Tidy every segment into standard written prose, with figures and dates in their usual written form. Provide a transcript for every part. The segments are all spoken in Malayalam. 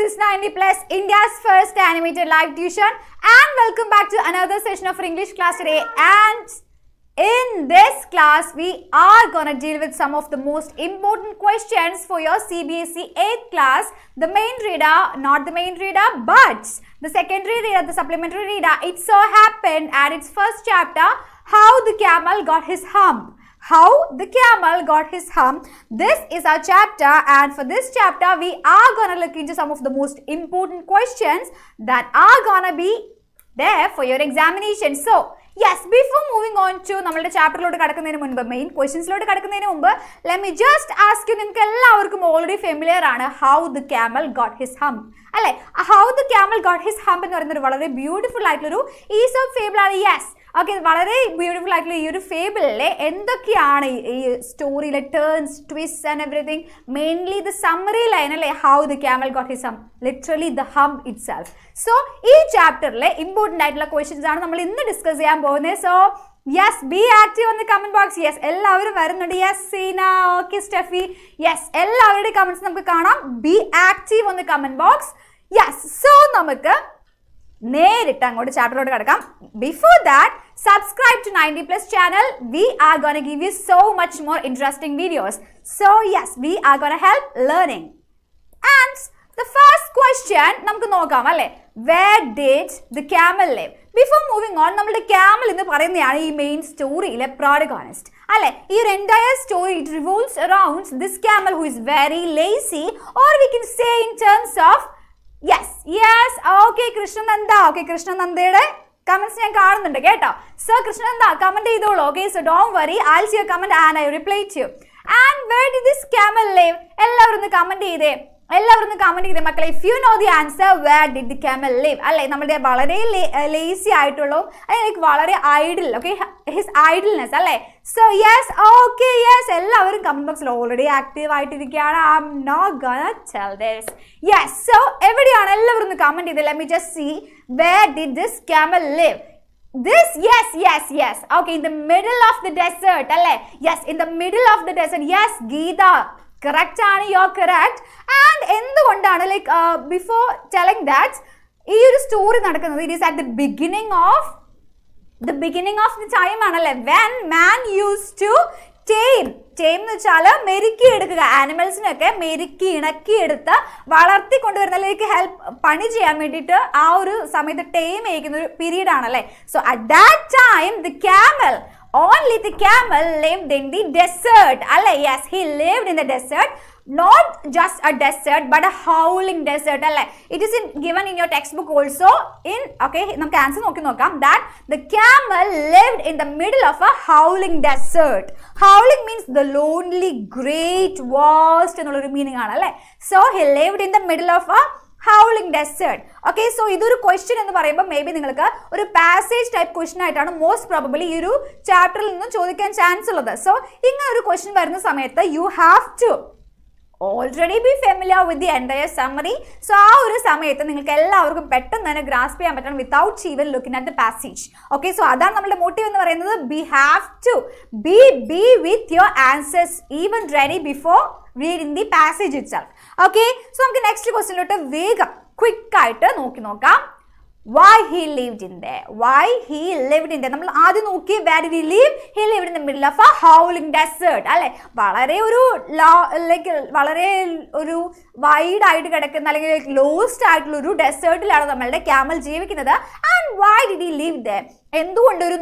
is 90 Plus, India's first animated live tuition, and welcome back to another session of our English class today. And in this class, we are gonna deal with some of the most important questions for your CBSE 8th class. The main reader, not the main reader, but the secondary reader, the supplementary reader. It so happened at its first chapter, how the camel got his hump. How the camel got his hump. This is our chapter, and for this chapter we are gonna look into some of the most important questions that are gonna be there for your examination. So yes, before moving on to നമ്മുടെ ചാപ്റ്ററിലോട്ട് കടക്കുന്നതിന് മുൻപ് മെയിൻ ക്വസ്റ്റ്യൻസിലോട്ട് കടക്കുന്നതിന് മുമ്പ് let me just ask you, നിങ്ങൾക്ക് എല്ലാവർക്കും ഓൾറെഡി ഫെമിലിയർ ആണ് how the camel got his hump അല്ലേ? how the camel got his hump എന്ന് പറയുന്ന ഒരു വളരെ ബ്യൂട്ടിഫുൾ ആയിട്ടുള്ളൊരു ഈസോപ്പ് ഫേബിൾ ആണ്. യെസ്, ഓക്കെ, വളരെ ബ്യൂട്ടിഫുൾ ആയിട്ടുള്ള ഈ ഒരു ഫേബിളിലെ എന്തൊക്കെയാണ് ഈ സ്റ്റോറിയിലെ turns, twist and everything, mainly the summary line അല്ലേ, how the camel got his hump, literally the hump itself. So ഈ ചാപ്റ്ററിലെ ഇമ്പോർട്ടൻ്റ് ആയിട്ടുള്ള ക്വസ്റ്റ്യൻസ് ആണ് നമ്മൾ ഇന്ന് ഡിസ്കസ് ചെയ്യാൻ പോകുന്നത്. So yes, be active on the comment box. Yes, എല്ലാവരും വരുന്നുണ്ട്. Yes Seena, okay Steffi, yes, എല്ലാവരുടെയും കമന്റ്സ് നമുക്ക് കാണാം. Be active on the comment box. Yes, so നമുക്ക് നേരിട്ട് അങ്ങോട്ട് ചാപ്റ്ററിലോട്ട് കിടക്കാം. Before that, subscribe to 90 Plus channel. We are gonna give you so much more interesting videos. So yes, we are gonna help learning. And the first question നമുക്ക് നോക്കാം അല്ലേ, where did the camel live? Before moving on, നമ്മുടെ camel എന്ന് പറയുന്നതാണ് ഈ മെയിൻ സ്റ്റോറിയിലെ protagonist അല്ലേ. ഈ ഒരു entire story it revolves around this camel who is very lazy, or we can say in terms of yes, okay, Krishnananda, okay, കൃഷ്ണനന്ദയുടെ കമന്റ്സ് ഞാൻ കാണുന്നുണ്ട് കേട്ടോ. സോ കൃഷ്ണനന്ദ കമന്റ് ചെയ്തോളൂ. Okay, so don't worry, I see your comment and I reply to you. And where did this camel live? എല്ലാവരും ഒന്ന് കമന്റ് ചെയ്തേ, മക്കളെ. If you know the answer, where did the camel live അല്ലേ, നമ്മുടെ വളരെ ലേസി ആയിട്ടുള്ളൂ, ലൈക്ക് വളരെ ഐഡിൽ, ഓക്കെ, ഹിസ് ഐഡിൽനെസ് അല്ലേ. സോ യെസ്, ഓക്കെ, യെസ്, എല്ലാവരും കമന്റ് ബോക്സിൽ already active ആയിട്ടിരിക്കുകയാണ്. I am not gonna tell this. Yes, so എവിടെയാണ് എല്ലാവരും ഒന്ന് കമന്റ് ചെയ്തേ. Let me just see, where did this camel live? This, yes, okay, in the middle of the desert അല്ലേ. Yes, in the middle of the desert. Yes, Geeta, correct ആണ്, you're correct. And എന്തുകൊണ്ടാണ്, ലൈക്ക് ബിഫോർ ടെലിംഗ് ദാറ്റ്, ഈ ഒരു സ്റ്റോറി നടക്കുന്നത് it is at the beginning of the time ആണല്ലേ, when man used to tame എന്ന് വെച്ചാൽ മെരുക്കിയെടുക്കുക, ആനിമൽസിനൊക്കെ മെരുക്കി ഇണക്കിയെടുത്ത് വളർത്തി കൊണ്ടുവരുന്നതിലേക്ക് ഹെൽപ്പ് പണി ചെയ്യാൻ വേണ്ടിയിട്ട് ആ ഒരു സമയത്ത് ടൈം ചെയ്യിക്കുന്ന ഒരു പീരീഡ് ആണല്ലേ. So at that time the camel, only the camel lived in the desert അല്ലേ. Yes, he lived in the desert. Not just a desert but a howling desert അല്ലേ. It is given in your textbook also in, okay, നമുക്ക് ആൻസർ നോക്കാം, that the camel lived in the middle of a howling desert. Howling means the lonely, great, vast എന്നുള്ളൊരു മീനിങ് ആണ് അല്ലേ. So he lived in the middle of a howling desert. Okay, so ഇതൊരു ക്വസ്റ്റ്യൻ എന്ന് പറയുമ്പോൾ മേ ബി നിങ്ങൾക്ക് ഒരു പാസേജ് ടൈപ്പ് ക്വസ്റ്റ്യൻ ആയിട്ടാണ് മോസ്റ്റ് പ്രോബബിളി ഈ ഒരു ചാപ്റ്ററിൽ നിന്നും ചോദിക്കാൻ ചാൻസ് ഉള്ളത്. സോ ഇങ്ങനെ ഒരു ക്വസ്റ്റ്യൻ വരുന്ന സമയത്ത് you have to already be familiar with the entire summary. So ആ ഒരു സമയത്ത് നിങ്ങൾക്ക് എല്ലാവർക്കും പെട്ടെന്ന് തന്നെ ഗ്രാസ്പ് ചെയ്യാൻ പറ്റണം without even looking at the passage. Okay, so അതാണ് നമ്മുടെ മോട്ടീവ് എന്ന് പറയുന്നത്. We have to be with your answers even ready before reading the passage itself. Okay, so നമുക്ക് നെക്സ്റ്റ് ക്വസ്റ്റ്യനിലോട്ട് വേഗം ക്വിക്ക് ആയിട്ട് നോക്കാം. Why he lived in there? നമ്മൾ ആദ്യം നോക്കി, where did he live? He lived in the middle of a howling desert അല്ലെ. വളരെ ഒരു വൈഡ് ആയിട്ട് കിടക്കുന്ന അല്ലെങ്കിൽ ലോസ്റ്റ് ആയിട്ടുള്ള ഒരു ഡെസേർട്ടിലാണ് നമ്മളുടെ ക്യാമൽ ജീവിക്കുന്നത്. And why did he live there? എന്തുകൊണ്ട് ഒരു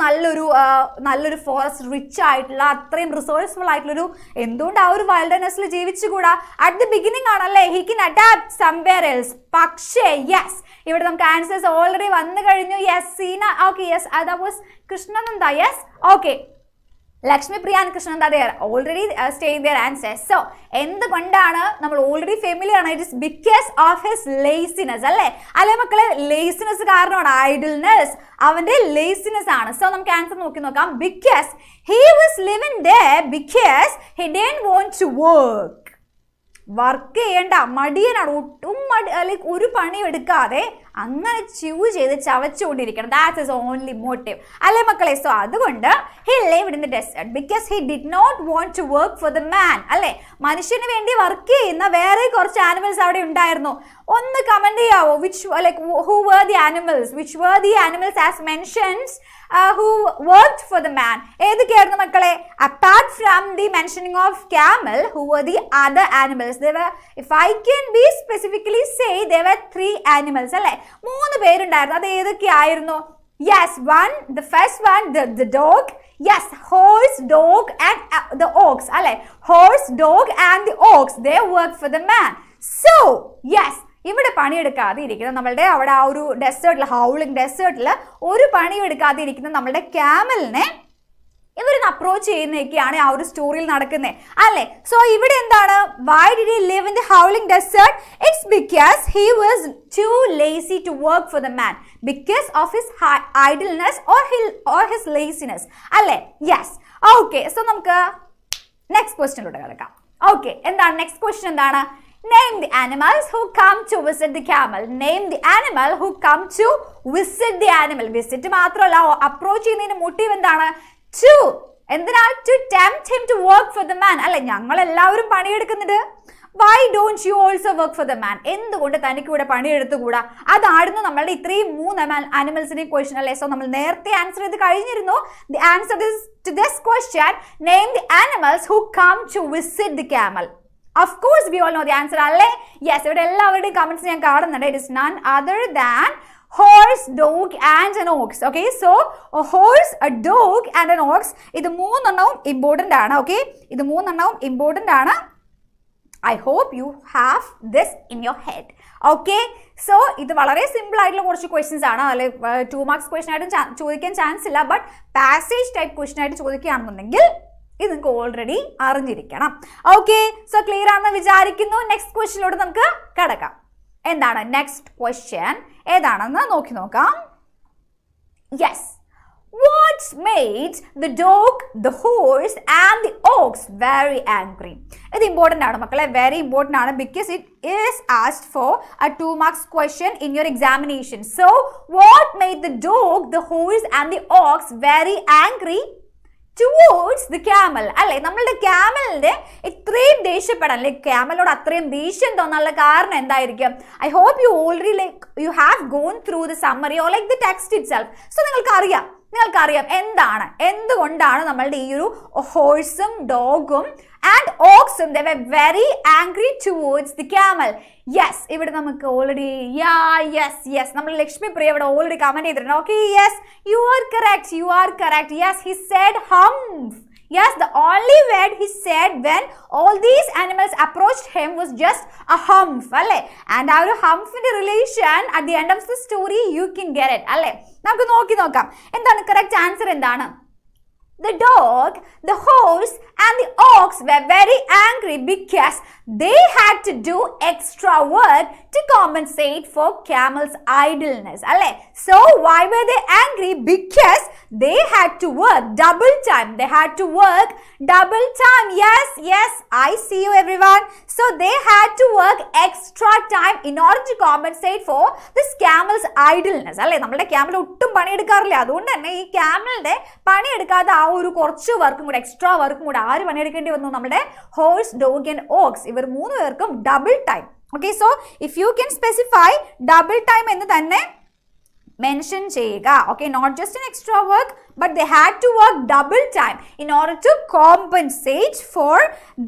നല്ലൊരു ഫോറസ്റ്റ്, റിച്ച് ആയിട്ടുള്ള, അത്രയും റിസോഴ്സ്ഫുൾ ആയിട്ടുള്ളൊരു, എന്തുകൊണ്ട് ആ ഒരു വൈൽഡർനെസ്സിൽ ജീവിച്ചുകൂടാ? അറ്റ് ദി ബിഗിനിങ് ആണല്ലേ, he can adapt somewhere else. പക്ഷേ യെസ്, ഇവിടെ നമുക്ക് ആൻസേഴ്സ് ഓൾറെഡി വന്നു കഴിഞ്ഞു. Yes Seena, okay, yes, that was Krishnananda. Yes, okay, Lakshmi Priya and Krishnananda, they are already stating their answers. So എന്തുകൊണ്ടാണ് നമ്മൾ ഓൾറെഡി ഫെമിലിയർ ആണ്, it is because of his laziness അല്ലേ മക്കളെ. ലേസിനെസ് കാരണമാണ്, ഐഡിൽനെസ്, അവന്റെ ലേസിനെസ് ആണ്. സോ നമുക്ക് ആൻസർ നോക്കാം. Because he was living there because he didn't want to work. Work ചെയ്യേണ്ട, മടിയനാണ്, ഒട്ടും ലൈക്ക് ഒരു പണിയും എടുക്കാതെ അങ്ങനെ chew ചെയ്ത് ചവച്ചുകൊണ്ടിരിക്കണം. That is only motive. അല്ലേ മക്കളെ? സോ അതുകൊണ്ട് he lived in the desert because he did not want to work for the man. അല്ലേ? മനുഷ്യന് വേണ്ടി വർക്ക് ചെയ്യുന്ന വേറെ കുറച്ച് ആനിമൽസ് അവിടെ ഉണ്ടായിരുന്നു. ഒന്ന് comment ചെയ്യാവോ? Who were the animals? Which were the animals as mentioned who worked for the man? ഏതൊക്കെയായിരുന്നു മക്കളെ? Apart from the mentioning of camel, who were the other animals? There were, if I can be specifically say, there were 3 animals. അല്ലേ? 3 പേരുണ്ടായിരുന്നു. അത് ഏതൊക്കെയായിരുന്നു? Yes, the first one, the dog. Yes, horse, dog and the ox. അല്ലേ? Horse, dog and the ox, they worked for the man. So, yes, ഇവിടെ പണിയെടുക്കാതെ ഇരിക്കുന്ന നമ്മളുടെ അവിടെ ആ ഒരു ഡെസേർട്ടിൽ, ഹൗളിംഗ് ഡെസേർട്ടിൽ ഒരു പണിയും എടുക്കാതെ ഇരിക്കുന്ന നമ്മളുടെ ക്യാമലിനെ ഇവരൊന്ന് അപ്രോച്ച് ചെയ്യുന്നതൊക്കെയാണ് ആ ഒരു സ്റ്റോറിയിൽ നടക്കുന്നത് അല്ലേ? സോ ഇവിടെ എന്താണ്? Why did he live in the howling desert? It's because he was too lazy to work for the man because of his idleness or his laziness അല്ലേ? യെസ്. ഓക്കെ, സോ നമുക്ക് നെക്സ്റ്റ് ക്വസ്റ്റ്യനിലൂടെ കിടക്കാം. ഓക്കെ, എന്താണ് നെക്സ്റ്റ് ക്വസ്റ്റ്യൻ? എന്താണ്? Name the animals who come to visit the camel. Name the animal who come to visit the animal. Visit മാത്രമല്ല, അപ്രോച്ച് ചെയ്യുന്നതിന്റെ മോട്ടീവ് എന്താണ്? To, എന്തിനാ? To tempt him to work for the man. അല്ലെ, ഞങ്ങൾ എല്ലാവരും പണിയെടുക്കുന്നുണ്ട്. Why don't you also work for the man? എന്തുകൊണ്ട് തനിക്ക് ഇവിടെ പണിയെടുത്തുകൂടാ? അതായിരുന്നു നമ്മളുടെ ഇത്രയും 3 ആനിമൽസിന്റെ ക്വസ്റ്റ്യൻ അല്ലേ? സോ നമ്മൾ നേരത്തെ ആൻസർ ചെയ്ത് കഴിഞ്ഞിരുന്നു. The answer is to this question. Name the animals who come to visit the camel. Of course, we all know the answer അല്ലേ? യെസ്, ഇവിടെ എല്ലാവരുടെയും കമന്റ്സ് ഞാൻ കാണുന്നുണ്ട്. It is none other than horse, dog and an ox. Okay, so a horse, a dog and an ox, ഇത് 3 എണ്ണവും ഇമ്പോർട്ടന്റ് ആണ്. ഓക്കെ, ഇത് 3 എണ്ണവും ഇമ്പോർട്ടന്റ് ആണ്. I hope you have this in your head. Okay, so ഇത് വളരെ സിമ്പിൾ ആയിട്ടുള്ള കുറച്ച് ക്വസ്റ്റ്യൻസ് ആണ്. അതിൽ 2 മാർക്സ് ക്വസ്റ്റ്യൻ ആയിട്ട് ചോദിക്കാൻ ചാൻസ് ഇല്ല. ബട്ട് പാസേജ് ടൈപ്പ് ക്വസ്റ്റ്യൻ ആയിട്ട് ചോദിക്കുകയാണെന്നുണ്ടെങ്കിൽ ഇത് നിങ്ങൾക്ക് ഓൾറെഡി അറിഞ്ഞിരിക്കണം. ഓക്കെ, സോ ക്ലിയർ ആണെന്ന് വിചാരിക്കുന്നു. നെക്സ്റ്റ് ക്വസ്റ്റ്യനിലൂടെ നമുക്ക് കടക്കാം. എന്താണ് നെക്സ്റ്റ് ക്വസ്റ്റ്യൻ? ഏതാണെന്ന് നോക്കാം. Yes. What made the dog, the horse and the ox very angry? ഇത് ഇമ്പോർട്ടൻ്റ് ആണ് മക്കളെ, വെരി ഇമ്പോർട്ടൻ്റ് ആണ്. Because it is asked four a 2 marks question in your examination. So, what made the dog, the horse and the ox very angry towards the camel? അല്ലെ, നമ്മളുടെ ക്യാമലിന്റെ ഇത്രയും ദേഷ്യപ്പെടാൻ, ലൈക്ക് ക്യാമലോട് അത്രയും ദേഷ്യം തോന്നാനുള്ള കാരണം എന്തായിരിക്കും? I hope you already you have gone through the summary or like the text itself. So നിങ്ങൾക്കറിയാം എന്തുകൊണ്ടാണ് നമ്മളുടെ ഈ ഒരു ഹോഴ്സും ഡോഗും ആൻഡ് ഓക്സും they were very angry towards the camel. Yes, ഇവിടെ നമുക്ക് ഓൾറെഡി യെസ് നമ്മൾ ലക്ഷ്മി പ്രിയ ഇവിടെ ഓൾറെഡി കമന്റ് ചെയ്തിട്ടുണ്ട്. Okay, yes, you are correct. Yes, he said hump. Yes, the only word he said when all these animals approached him was just a hump. അല്ലേ? And ആ ഒരു ഹംഫിന്റെ relation at the end of the story you can get it. അല്ലേ? നമുക്ക് നോക്കാം. എന്താണ് കറക്റ്റ് ആൻസർ? എന്താണ്? The dog, the horse and the ox were very angry because they had to do extra work to compensate for camel's idleness. അല്ലേ? So why were they angry? Because they had to work double time. Yes, I see you everyone. So they had to work extra time in order to compensate for this camel's idleness. അല്ലേ, നമ്മുടെ ക്യാമൽ ഒട്ടും പണിയെടുക്കാറില്ല. അതുകൊണ്ട് തന്നെ ഈ ക്യാമലിന്റെ പണിയെടുക്കാതെ ആ ഒരു കുറച്ച് വർക്കും കൂടെ, എക്സ്ട്രാ വർക്കും കൂടെ ആര് പണിയെടുക്കേണ്ടി വന്നു? നമ്മുടെ ഹോഴ്സ്, ഡോഗ് ആൻഡ് ഓക്സ്, ഇവർ 3 പേർക്കും double time. Okay, so if you can specify double time എന്ന് തന്നെ മെൻഷൻ ചെയ്യുക. Okay, not just an extra work, but they had to work double time in order to compensate for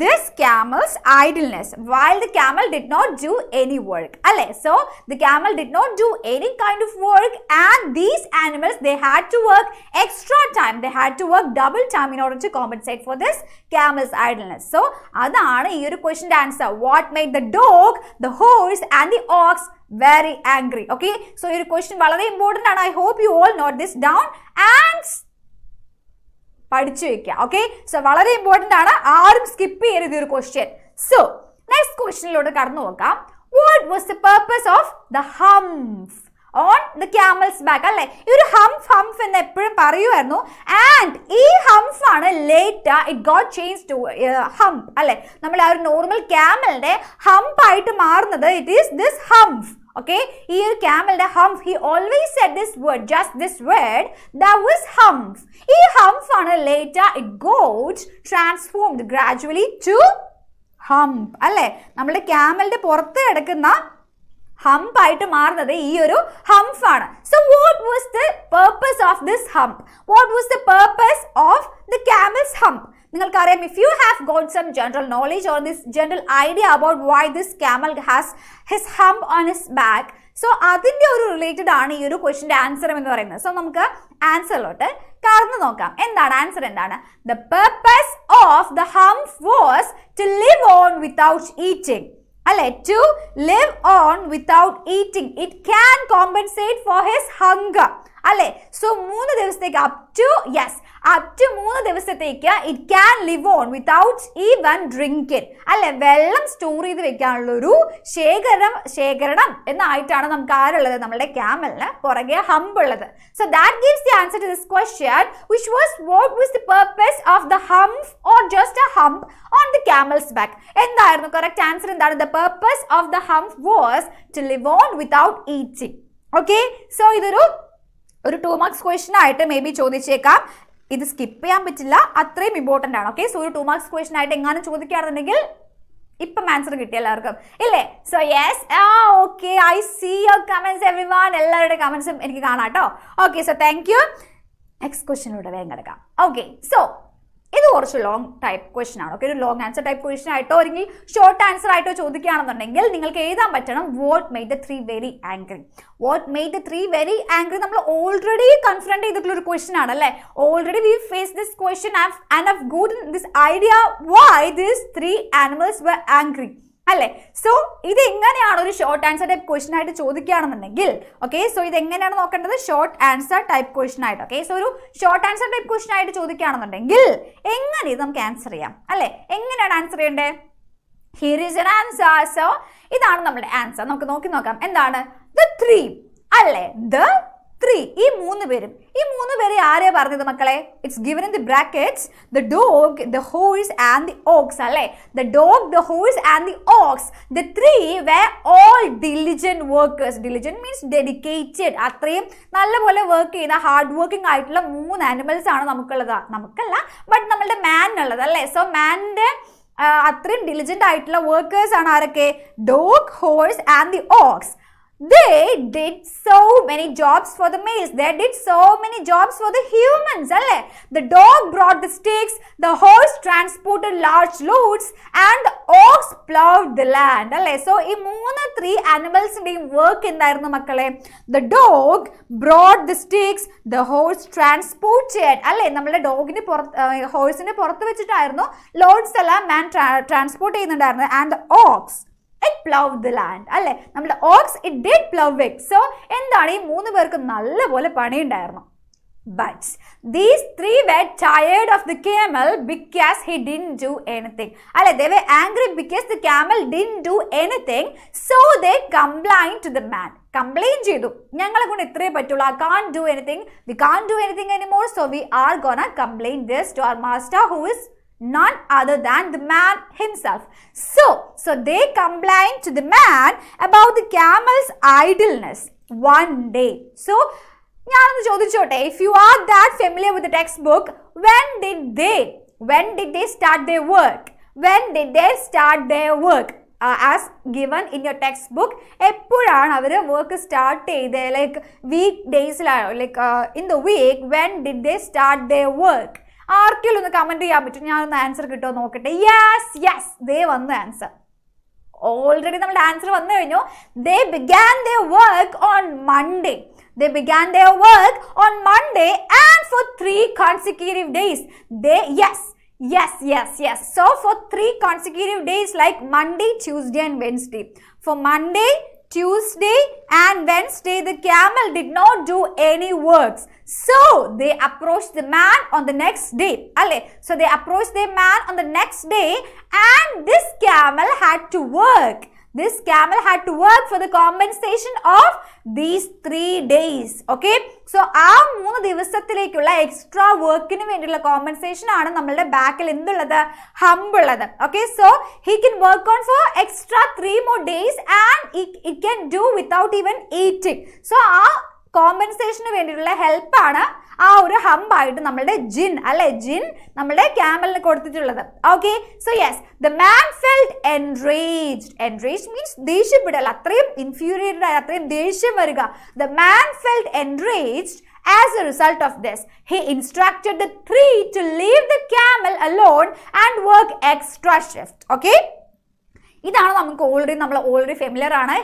this camel's idleness, while the camel did not do any work. Alle, so the camel did not do any kind of work, and these animals, they had to work extra time. They had to work double time in order to compensate for this camel's idleness. So adana ee oru question answer. What made the dog, the horse and the ox very angry? Okay, so your question valare important and I hope you all note this down and പഠിച്ചു വെക്കുക. ഓക്കെ, സോ വളരെ ഇമ്പോർട്ടൻ്റ് ആണ്, ആരും സ്കിപ്പ് ചെയ്യരുത് ഒരു ക്വസ്റ്റ്യൻ. സോ നെക്സ്റ്റ് ക്വസ്റ്റ്യനിലൂടെ കടന്നു നോക്കാം. What was the purpose of the hump on the camel's back? അല്ലെ, ഈ ഒരു ഹംപ് എന്ന് എപ്പോഴും പറയുമായിരുന്നു. ആൻഡ് ഈ ഹംപ് ആണ് later it got change to hump. അല്ലെ, നമ്മൾ ആ ഒരു നോർമൽ ക്യാമലിന്റെ ഹംപ് ആയിട്ട് മാറുന്നത് it is this hump. Okay, here camel the hump, he always said this word, just this word, that was hump. Ee hump ആണ് later it got transformed gradually to hump. അല്ലേ, നമ്മുടെ ക്യാമലിന്റെ പുറത്ത് കിടക്കുന്ന ഹംപ് ആയിട്ട് മാറുന്നത് ഈ ഒരു ഹംപ് ആണ്. So what was the purpose of this hump? What was the purpose of the camel's hump? നിങ്ങൾക്കറിയാം, if you have got some general knowledge or this general idea about why this camel has his hump on his back, so അതിന്റെ ഒരു റിലേറ്റഡ് ആണ് ഈ ഒരു ക്വസ്റ്റിന്റെ ആൻസർ എന്ന് പറയുന്നത്. സോ നമുക്ക് ആൻസറിലോട്ട് കടന്നു നോക്കാം. എന്താണ് ആൻസർ? എന്താണ്? The purpose of the hump was to live on without eating. അല്ലെ, to live on without eating. It can compensate for his hunger. അല്ലെ, സോ 3 ദിവസത്തേക്ക് up to 3 ദിവസത്തേക്ക് it can live on without even drinking. അല്ലെ, വെള്ളം സ്റ്റോർ ചെയ്ത് വെക്കാനുള്ള ഒരു ശേഖരണം എന്നായിട്ടാണ് നമുക്ക് ആരുള്ളത്? നമ്മുടെ ക്യാമലിന് പുറകെ ഹംപ് ഉള്ളത്. So that gives the answer to this question, which was what was the purpose of the hump or just a hump on the camel's back? എന്തായിരുന്നു correct answer? എന്താണ്? The purpose of the hump was to live on without eating. Okay, so ഇതൊരു 2 marks ക്വസ്റ്റ്യൻ ആയിട്ട് മേ ബി ചോദിച്ചേക്കാം. ഇത് സ്കിപ്പ് ചെയ്യാൻ പറ്റില്ല, അത്രയും ഇമ്പോർട്ടൻ്റ് ആണ്. ഓക്കെ, സോ ഒരു 2 marks ക്വസ്റ്റ്യൻ ആയിട്ട് എങ്ങാനും ചോദിക്കുകയാണെന്നുണ്ടെങ്കിൽ ഇപ്പം ആൻസർ കിട്ടിയ എല്ലാവർക്കും ഇല്ലേ? So yes, okay, I see your comments everyone. എല്ലാവരുടെ കമന്റ്സും എനിക്ക് കാണാം കേട്ടോ. Okay, so thank you. Next ക്വസ്റ്റ്യനിലൂടെ വേഗം കിടക്കാം. ഓക്കെ, സോ ഇത് കുറച്ച് ലോങ് ടൈപ്പ് ക്വസ്റ്റ്യൻ ആണ്. ഓക്കെ, ഒരു ലോങ് ആൻസർ ടൈപ്പ് ക്വസ്റ്റ്യൻ ആയിട്ടോ അല്ലെങ്കിൽ ഷോർട്ട് ആൻസർ ആയിട്ടോ ചോദിക്കുകയാണെന്നുണ്ടെങ്കിൽ നിങ്ങൾക്ക് എഴുതാൻ പറ്റണം what made the 3 very angry. What made the 3 very angry നമ്മൾ ഓൾറെഡി കൺഫ്രണ്ട് ചെയ്തിട്ടുള്ള ഒരു ക്വസ്റ്റ്യൻ ആണ് അല്ലേ? Already V face this question and have gotten this idea why these 3 animals were angry. അല്ലേ, സോ ഇത് എങ്ങനെയാണ് ഒരു ഷോർട്ട് ആൻസർ ടൈപ്പ് ക്വസ്റ്റ്യൻ ആയിട്ട് ചോദിക്കുകയാണെന്നുണ്ടെങ്കിൽ ഓക്കെ, സോ ഇത് എങ്ങനെയാണ് നോക്കേണ്ടത്? ഷോർട്ട് ആൻസർ ടൈപ്പ് ക്വസ്റ്റ്യൻ ആയിട്ട്. ഓക്കെ, സോ ഒരു ഷോർട്ട് ആൻസർ ടൈപ്പ് ക്വസ്റ്റ്യൻ ആയിട്ട് ചോദിക്കുകയാണെന്നുണ്ടെങ്കിൽ എങ്ങനെ ഇത് നമുക്ക് ആൻസർ ചെയ്യാം അല്ലേ? എങ്ങനെയാണ് ആൻസർ ചെയ്യേണ്ടത്? Here is an answer. So ഇതാണ് നമ്മുടെ ആൻസർ. നമുക്ക് നോക്കാം. എന്താണ്? The 3 അല്ലേ? The 3. ഈ 3 പേര് ആരെയാ പറഞ്ഞത് മക്കളെ? It's given in the brackets. The dog, the horse and the ox. അല്ലേ, the dog, the horse and the ox. The 3 were all diligent workers. Diligent means dedicated. അത്രയും നല്ലപോലെ വർക്ക് ചെയ്യുന്ന ഹാർഡ് വർക്കിംഗ് ആയിട്ടുള്ള 3 animals ആണ് നമുക്കുള്ളത്. നമുക്കല്ല, ബട്ട് നമ്മളുടെ മാനുള്ളത് അല്ലേ? സോ മാനിന്റെ അത്രയും ഡിലിജന്റ് ആയിട്ടുള്ള വർക്കേഴ്സ് ആണ് ആരൊക്കെ? Dog, horse and the ox. They did so many jobs for the males. They did so many jobs for the humans. അല്ലേ, the dog brought the sticks, the horse transported large loads, and the ox plowed the land. അല്ലേ, സോ ഈ 3 animalsന്റെയും വർക്ക് എന്തായിരുന്നു മക്കളെ? The dog brought the sticks, the horse transported. അല്ലേ, നമ്മുടെ ഡോഗിന് ഹോഴ്സിന് പുറത്ത് വെച്ചിട്ടായിരുന്നു ലോഡ്സ് എല്ലാം മാൻ ട്രാൻസ്പോർട്ട് ചെയ്യുന്നുണ്ടായിരുന്നു. And the ox, it plowed the land. അല്ലേ, നമ്മുടെ ox it did plow it. So എന്താണ്? ഈ 3 പേർക്ക് നല്ലപോലെ പണിയുണ്ടായിരുന്നു. But these 3 were tired of the camel because he didn't do anything. അല്ലേ, they were angry because the camel didn't do anything. So they complained to the man. Complain ചെയ്തു, ഞങ്ങളെ കൊണ്ട് ഇത്രേ പറ്റുള്ളൂ. I can't do anything. We can't do anything anymore. So we are gonna complain this to our master, who is none other than the man himself. So they complained to the man about the camel's idleness one day. So ഞാനൊന്ന് ചോദിച്ചോട്ടെ, if you are that familiar with the textbook, when did they start their work? When did they start their work? As given in your textbook, എപ്പോഴാണ് അവർ വർക്ക് സ്റ്റാർട്ട് ചെയ്തത്? ലൈക്ക് വീക്ക് ഡേയ്സിലാണോ? Like in the week, when did they start their work? ആർക്കെങ്കിലും ഒന്ന് കമന്റ് ചെയ്യാൻ പറ്റും? ഞാനൊന്ന് ആൻസർ കിട്ടുമോ നോക്കട്ടെ. യെസ്, ദേ വന്നു ആൻസർ. ഓൾറെഡി നമ്മുടെ ആൻസർ വന്നു കഴിഞ്ഞു. They began their work on Monday. They began their work on Monday and for 3 consecutive days. Yes. So for 3 consecutive days, like Monday, Tuesday and Wednesday. For Monday, Tuesday and Wednesday, the camel did not do any works. So they approached the man on the next day. So they approached the man on the next day, and this camel had to work. this camel had to work for the compensation of these 3 days. Okay, so ആ 3 ദിവസത്തിലേക്കുള്ള എക്സ്ട്രാ വർക്കിന് വേണ്ടിയുള്ള കോമ്പൻസേഷൻ ആണ് നമ്മളുടെ ബാക്കിൽ എന്തുള്ളത്, ഹംപ് ഉള്ളത്. Okay, so he can work on for extra 3 more days and it can do without even eating. So ആ കോമ്പൻസേഷന് വേണ്ടിയിട്ടുള്ള ഹെൽപ്പാണ് ആ ഒരു ഹംപ് ആയിട്ട് നമ്മളുടെ ജിൻ അല്ലെ, ജിൻ നമ്മളുടെ ക്യാമലിന് കൊടുത്തിട്ടുള്ളത്. Okay, so yes, the man felt enraged. Enraged means ദേഷ്യപ്പെടൽ, അത്രയും ഇൻഫ്യൂരിയേറ്റഡ് ആയി, അത്രയും ദേഷ്യം വരിക. The man felt enraged as a result of this. He instructed the 3 to leave the camel alone and work extra shift. Okay, ഇതാണ് നമുക്ക് ഓൾറെഡി ഫെമിലിയർ ആണ്.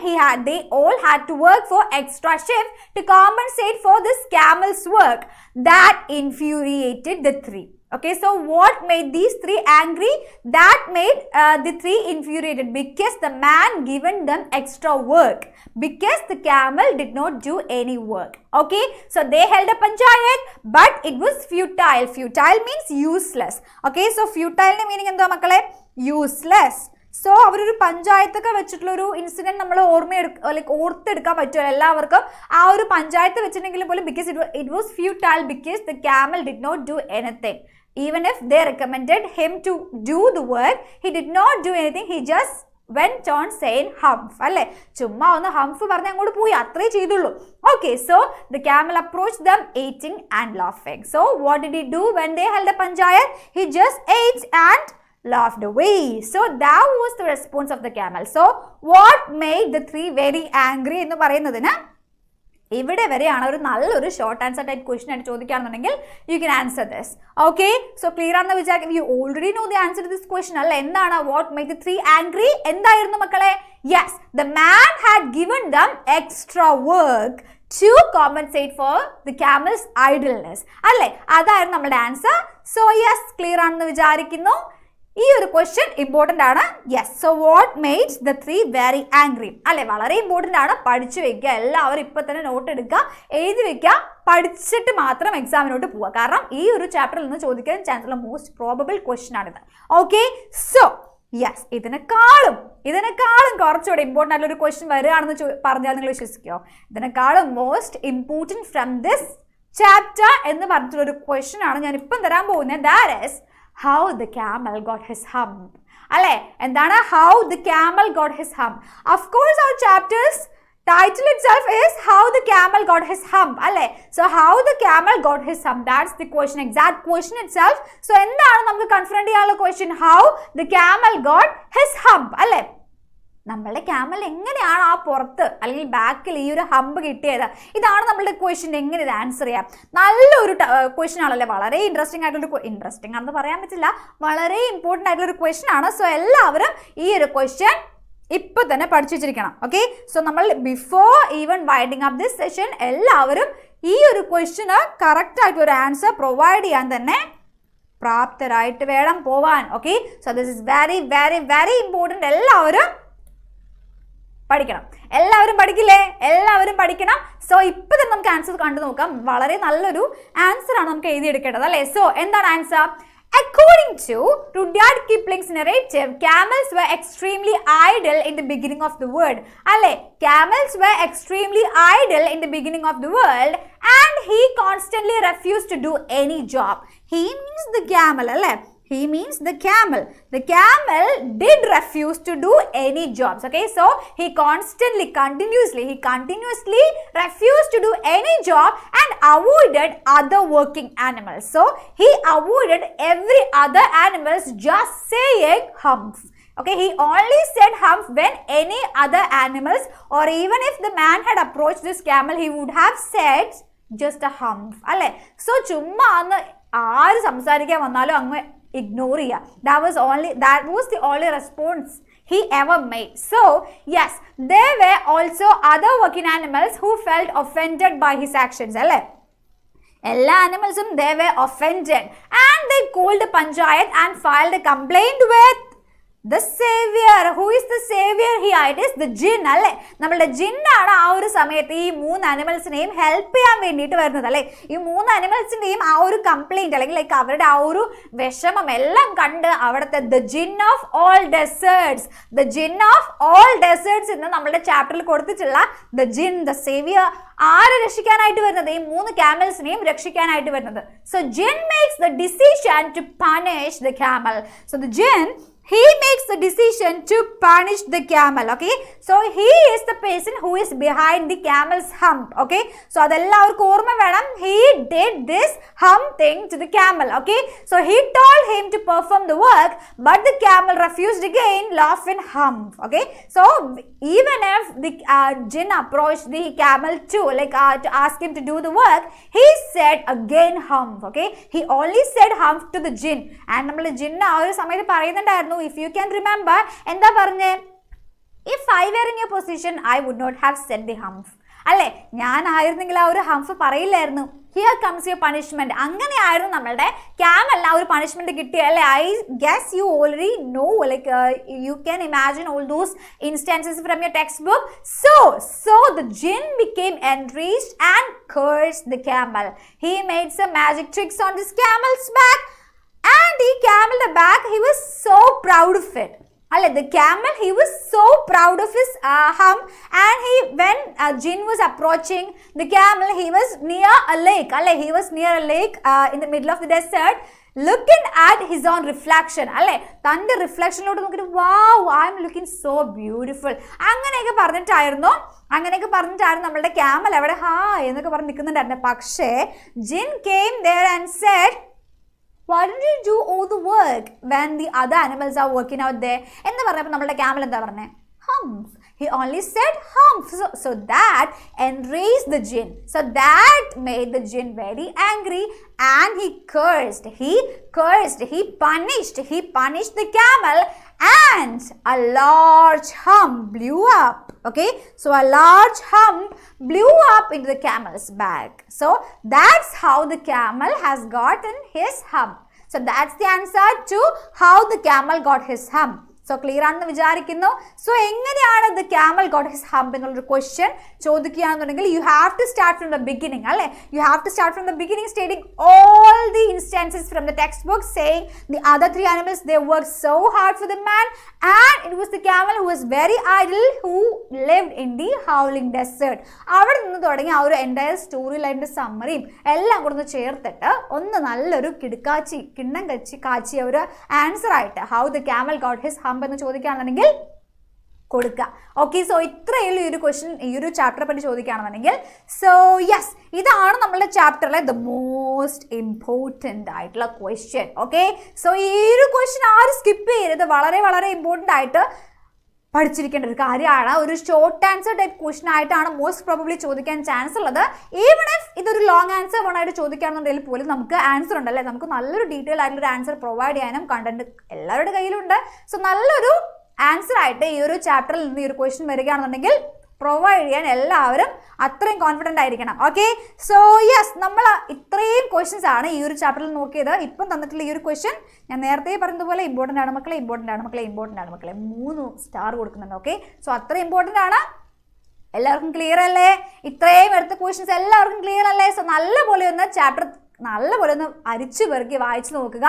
they all had to work for extra shift to compensate for this camel's work that infuriated the 3. Okay, so what made these 3 angry? That made the 3 infuriated because the man given them extra work, because the camel did not do any work. Okay, so they held a panchayat, but it was futile. Futile means useless. Okay, so futile ne meaning endha makkale? Useless. So അവരൊരു പഞ്ചായത്തൊക്കെ വെച്ചിട്ടുള്ള ഒരു ഇൻസിഡന്റ് നമ്മൾ ഓർത്തെടുക്കാൻ പറ്റുമല്ലോ എല്ലാവർക്കും. ആ ഒരു പഞ്ചായത്ത് വെച്ചിട്ടുണ്ടെങ്കിലും പോലും because it was futile because the camel did not do anything. Even if they recommended him to do the work, he did not do anything. He just went on saying humph അല്ലേ, ചുമ്മാ ഒന്ന് ഹംഫ് പറഞ്ഞ് അങ്ങോട്ട് പോയി, അത്രേ ചെയ്തുള്ളൂ. Okay, so the camel approached them eating and laughing. So what did he do when they held a panchayat? He just ate and laughed away. So that was the response of the camel. So what made the 3 very angry എന്ന് പറയുന്നതിന് ഇവിടെ വരെയാണ്. ഒരു നല്ലൊരു ഷോർട്ട് ആൻസർ ടൈപ്പ് ക്വസ്റ്റൻ ആയിട്ട് ചോദിക്കുകയാണെന്നുണ്ടെങ്കിൽ you can answer this. Okay, so clear ആണെന്ന് വിചാരിക്കും. You already know the answer to this question അല്ല. എന്താണ് വാട്ട് മേക്ക് ദി 3 ആംഗ്രി? എന്തായിരുന്നു മക്കളെ? Yes, the man had given them extra work to compensate for the camel's idleness. അല്ലേ, അതായിരുന്നു നമ്മുടെ ആൻസർ. സോ യെസ്, ക്ലിയർ ആണെന്ന് വിചാരിക്കുന്നു. ഈ ഒരു ക്വസ്റ്റ്യൻ ഇമ്പോർട്ടൻ്റ് ആണ്. Yes, so what made the 3 very angry അല്ലെ, വളരെ ഇമ്പോർട്ടൻ്റ് ആണ്. പഠിച്ചു വെക്കുക, എല്ലാവരും ഇപ്പൊ തന്നെ നോട്ട് എടുക്കുക, എഴുതി വെക്കുക, പഠിച്ചിട്ട് മാത്രം എക്സാമിനോട്ട് പോവുക. കാരണം ഈ ഒരു ചാപ്റ്ററിൽ നിന്ന് ചോദിക്കാൻ ചാൻസ് ഉള്ള മോസ്റ്റ് പ്രോബബിൾ ക്വസ്റ്റ്യൻ ആണിത്. ഓക്കെ, സോ യെസ്, ഇതിനെക്കാളും കുറച്ചുകൂടെ ഇമ്പോർട്ടൻ്റ് ആയിട്ടുള്ള ഒരു ക്വസ്റ്റ്യൻ വരികയാണെന്ന് പറഞ്ഞാൽ നിങ്ങൾ വിശ്വസിക്കുമോ? ഇതിനെക്കാളും most important from this chapter എന്ന് പറഞ്ഞിട്ടുള്ള ഒരു ക്വസ്റ്റ്യൻ ആണ് ഞാൻ ഇപ്പം തരാൻ പോകുന്നത്. That is how the camel got his hump. അല്ലേ, എന്താണ് how the camel got his hump? Of course our chapter's title itself is how the camel got his hump. അല്ലേ, so how the camel got his hump, that's the question, exact question itself. So എന്താണ് നമുക്ക് കൺഫ്രണ്ട് ചെയ്യാനുള്ള question? how the camel got his hump. അല്ലേ, നമ്മളുടെ ക്യാമൽ എങ്ങനെയാണ് ആ പുറത്ത് അല്ലെങ്കിൽ ബാക്കിൽ ഈ ഒരു ഹംപ് കിട്ടിയത്? ഇതാണ് നമ്മളുടെ ക്വസ്റ്റ്യൻ. എങ്ങനെ ഇത് ആൻസർ ചെയ്യാം? നല്ലൊരു ക്വസ്റ്റ്യൻ ആണല്ലേ, വളരെ ഇൻട്രസ്റ്റിംഗ് ആയിട്ടുള്ളൊരു, ഇൻട്രസ്റ്റിംഗ് ആണെന്ന് പറയാൻ പറ്റില്ല, വളരെ ഇമ്പോർട്ടൻ്റ് ആയിട്ടുള്ളൊരു ക്വസ്റ്റ്യൻ ആണ്. സോ എല്ലാവരും ഈ ഒരു ക്വസ്റ്റ്യൻ ഇപ്പൊ തന്നെ പഠിച്ചു വെച്ചിരിക്കണം. ഓക്കെ, സോ നമ്മൾ before even winding up this session എല്ലാവരും ഈ ഒരു ക്വസ്റ്റ്യന് കറക്റ്റ് ആയിട്ട് ഒരു ആൻസർ പ്രൊവൈഡ് ചെയ്യാൻ തന്നെ പ്രാപ്തരായിട്ട് വേണം പോവാൻ. Okay, so this is very very very important. എല്ലാവരും പഠിക്കണം. എല്ലാവരും പഠിക്കില്ലേ? എല്ലാവരും പഠിക്കണം. സോ ഇപ്പൊ തന്നെ നമുക്ക് ആൻസർ കണ്ടു നോക്കാം. വളരെ നല്ലൊരു ആൻസർ ആണ് നമുക്ക് എഴുതിയെടുക്കേണ്ടത് അല്ലേ. സോ എന്താണ് answer? According to Rudyard Kipling's narrative, camels were extremely idle in the beginning of the world. Alle, camels were extremely idle in the beginning of the world and he constantly refused to do any job. He means the camel, alle. He means the camel. The camel did refuse to do any jobs. Okay, so he continuously refused to do any job and avoided other working animals. So he avoided every other animals just saying humph. Okay, he only said humph when any other animals, or even if the man had approached this camel, he would have said just a humph. Alle, so chumma anna aaru samsarikkan vannalo angu ignore cheya. That was the only response he ever made. So yes, there were also other working animals who felt offended by his actions. Alle, എല്ലാ animalsum they were offended and they called a panchayat and filed a complaint with The savior. Who is the savior here? It is the jinn. അല്ലേ, നമ്മളുടെ ജിന്നാണ് ആ ഒരു സമയത്ത് ഈ 3 അനിമൽസിനെയും ഹെൽപ്പ് ചെയ്യാൻ വേണ്ടിയിട്ട് വരുന്നത്. അല്ലേ, ഈ 3 അനിമൽസിന്റെയും ആ ഒരു കംപ്ലൈന്റ് അല്ലെങ്കിൽ ലൈക്ക് അവരുടെ ആ ഒരു വിഷമം എല്ലാം കണ്ട് അവിടുത്തെ the jinn of all deserts, the jinn of all deserts എന്ന് നമ്മുടെ ചാപ്റ്ററിൽ കൊടുത്തിട്ടുള്ള the jinn, the savior, ആരെ രക്ഷിക്കാനായിട്ട് വരുന്നത്? ഈ 3 camelsനെയും രക്ഷിക്കാനായിട്ട് വരുന്നത്. So jinn makes the decision to punish the camel. So the jinn, he makes the decision to punish the camel. Okay, so he is the person who is behind the camel's hump. Okay, so adellavarku orma vedam, he did this hump thing to the camel. Okay, so he told him to perform the work, but the camel refused again, laugh and hump. Okay, so even if the jinn approached the camel to ask him to do the work, he said again hump. Okay, he only said hump to the jinn. And nammal jinn ആ ഒരു സമയത്ത് പറയുന്നുണ്ടായിരുന്നു, if you can remember, എന്താ പറഞ്ഞേ? If I were in your position, I would not have said the hump. അല്ലേ, ഞാൻ ആയിരുന്നെങ്കിൽ ആ ഒരു ഹംഫ് പറയില്ലായിരുന്നു. Here comes your punishment. അങ്ങനെയായിരുന്നു നമ്മളുടെ ക്യാമലിന് ആ ഒരു പണിഷ്മെന്റ് കിട്ടിയ. അല്ലേ, I guess you already know, you can imagine all those instances from your textbook. So the jinn became enraged and cursed the camel. He made some magic tricks on this camel's back, and the camel back, he was so proud of it. The camel, he was so proud of his hump, and when jinn was approaching the camel, he was near a lake. He was near a lake in the middle of the desert, looking at his own reflection. Tande reflection lodu nokki, wow, I am looking so beautiful. അങ്ങനെയൊക്കെ പറഞ്ഞിട്ടായിരുന്നു നമ്മളുടെ camel അവിടെ ഹായ് എന്നൊക്കെ പറഞ്ഞ് നിൽക്കുന്നുണ്ടായിരുന്നു. പക്ഷേ jinn came there and said, why didn't you do all the work when the other animals are working out there? എന്ന് പറഞ്ഞപ്പോൾ നമ്മുടെ camel എന്താ പറഞ്ഞേ? Hump. He only said hump. So that enraged the jinn. So that made the jinn very angry, and he cursed. He punished the camel, and a large hump blew up. Okay, so a large hump blew up into the camel's back. So that's how the camel has gotten his hump. So that's the answer to how the camel got his hump. So clear ആണെന്ന് വിചാരിക്കുന്നു. So എങ്ങനെയാണ് the camel got his hump എന്നുള്ളൊരു question ചോദിക്കുകയാണെന്നുണ്ടെങ്കിൽ you have to start from the beginning. അല്ലേ, you have to start from the beginning, stating all the instances from the textbook, saying the other 3 animals, they worked so hard for the man, and it was the camel who was very idle, who lived in the howling desert. അവിടെ നിന്ന് തുടങ്ങി ആ ഒരു എൻറ്റയർ സ്റ്റോറി ലൈനിന്റെ സമ്മറിയും എല്ലാം കൂടെ ചേർത്തിട്ട് ഒന്ന് നല്ലൊരു കിണ്ണം കാച്ചിയ ഒരു ആൻസർ ആയിട്ട് how the camel got his hump എന്ന് ചോദിക്കുകയാണെന്നുണ്ടെങ്കിൽ കൊടുക്കുക. ഓക്കെ, സോ ഇത്രയുള്ള ഈ ഒരു ക്വസ്റ്റ്യൻ ഈ ഒരു ചാപ്റ്ററെ പറ്റി ചോദിക്കുകയാണെന്നുണ്ടെങ്കിൽ, സോ യെസ്, ഇതാണ് നമ്മുടെ ചാപ്റ്ററിലെ ദ മോസ്റ്റ് ഇമ്പോർട്ടൻ്റ് ആയിട്ടുള്ള ക്വസ്റ്റ്യൻ. ഓക്കെ, സോ ഈ ഒരു ക്വസ്റ്റ്യൻ ആരും സ്കിപ്പ് ചെയ്യരുത്. വളരെ വളരെ ഇമ്പോർട്ടൻ്റ് ആയിട്ട് പഠിച്ചിരിക്കേണ്ട ഒരു കാര്യമാണ്. ഒരു ഷോർട്ട് ആൻസർ ടൈപ്പ് ക്വസ്റ്റ്യൻ ആയിട്ടാണ് മോസ്റ്റ് പ്രോബബ്ലി ചോദിക്കാൻ ചാൻസ് ഉള്ളത്. ഈവൺ ഇഫ് ഇതൊരു ലോങ് ആൻസർ വേണമായിട്ട് ചോദിക്കുകയാണെന്നുണ്ടെങ്കിൽ പോലും നമുക്ക് ആൻസർ ഉണ്ടല്ലേ, നമുക്ക് നല്ലൊരു ഡീറ്റെയിൽ ആയിട്ടുള്ള ഒരു ആൻസർ പ്രൊവൈഡ് ചെയ്യാനും കണ്ടന്റ് എല്ലാവരുടെ കയ്യിലുണ്ട്. സോ നല്ലൊരു ആൻസർ ആയിട്ട് ഈ ഒരു ചാപ്റ്ററിൽ നിന്ന് ഈ ഒരു ക്വസ്റ്റ്യൻ വരികയാണെന്നുണ്ടെങ്കിൽ പ്രൊവൈഡ് ചെയ്യാൻ എല്ലാവരും അത്രയും കോൺഫിഡൻ്റ് ആയിരിക്കണം. ഓക്കെ, സോ യെസ്, നമ്മൾ ഇത്രയും ക്വസ്റ്റ്യൻസ് ആണ് ഈ ഒരു ചാപ്റ്ററിൽ നോക്കിയത്. ഇപ്പം തന്നിട്ടുള്ള ഈ ഒരു ക്വസ്റ്റ്യൻ ഞാൻ നേരത്തെ പറഞ്ഞതുപോലെ ഇമ്പോർട്ടൻ്റ് ആണ് മക്കളെ, 3 സ്റ്റാർ കൊടുക്കുന്നുണ്ട്. ഓക്കെ, സോ അത്ര ഇമ്പോർട്ടൻ്റ് ആണ്. എല്ലാവർക്കും ക്ലിയർ അല്ലേ? ഇത്രയും എടുത്ത ക്വസ്റ്റ്യൻസ് എല്ലാവർക്കും ക്ലിയർ അല്ലേ? സോ നല്ലപോലെ ഒന്ന് ചാപ്റ്റർ നല്ലപോലെ ഒന്ന് അരിച്ചു പെറുക്കി വായിച്ചു നോക്കുക,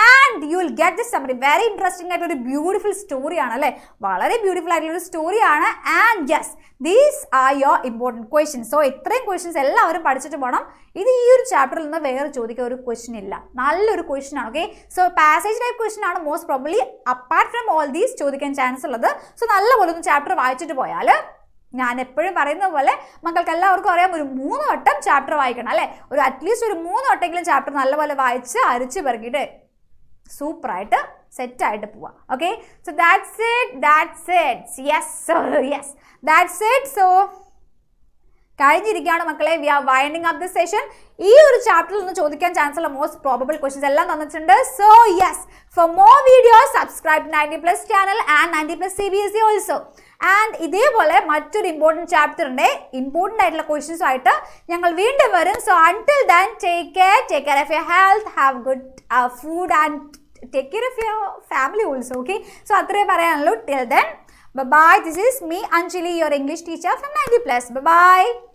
and you will get this summary. Very interesting ആയിട്ട് ഒരു ബ്യൂട്ടിഫുൾ സ്റ്റോറിയാണ് അല്ലേ, വളരെ ബ്യൂട്ടിഫുൾ ആയിട്ടുള്ള ഒരു സ്റ്റോറിയാണ്. And yes, these are your important questions. So ഇത്രയും ക്വസ്റ്റ്യൻസ് എല്ലാവരും പഠിച്ചിട്ട് പോകണം. ഇത് ഈ ഒരു ചാപ്റ്ററിൽ നിന്ന് വേറെ ചോദിക്കാൻ ഒരു ക്വസ്റ്റ്യൻ ഇല്ല, നല്ലൊരു ക്വസ്റ്റ്യൻ ആണ്. Okay, so passage type question ആണ് most probably apart from all these ചോദിക്കാൻ ചാൻസ് ഉള്ളത്. സോ നല്ലപോലെ ഒന്ന് ചാപ്റ്റർ വായിച്ചിട്ട് പോയാൽ, ഞാൻ എപ്പോഴും പറയുന്ന പോലെ മക്കൾക്ക് എല്ലാവർക്കും അറിയാം, ഒരു 3 വട്ടം ചാപ്റ്റർ വായിക്കണം അല്ലേ, ഒരു അറ്റ്ലീസ്റ്റ് ഒരു 3 വട്ടെങ്കിലും ചാപ്റ്റർ നല്ലപോലെ വായിച്ച് അരിച്ച് പെറുക്കിയിട്ട് സൂപ്പറായിട്ട് സെറ്റായിട്ട് പോവാം. Okay, so that's it. So കഴിഞ്ഞിരിക്കുകയാണ് മക്കളെ. We are winding up this session. ഈ ഒരു ചാപ്റ്ററിൽ നിന്ന് ചോദിക്കാൻ ചാൻസ് ഉള്ള മോസ്റ്റ് പ്രോബബിൾ ക്വസ്റ്റ്യൻസ് എല്ലാം തന്നിട്ടുണ്ട്. So yes, for more videos subscribe 90+ channel and 90+ CBSE also. And ഇതേപോലെ മറ്റൊരു ഇമ്പോർട്ടൻറ്റ് ചാപ്റ്ററിൻ്റെ ഇമ്പോർട്ടൻ്റ് ആയിട്ടുള്ള ക്വസ്റ്റ്യൻസും ആയിട്ട് ഞങ്ങൾ വീണ്ടും വരും. So until then take care of your health, have good food and take care of your family also, okay? So athre parayanallo. Till then, bye bye. This is me, Anjali, your English teacher from 90 plus. Bye bye.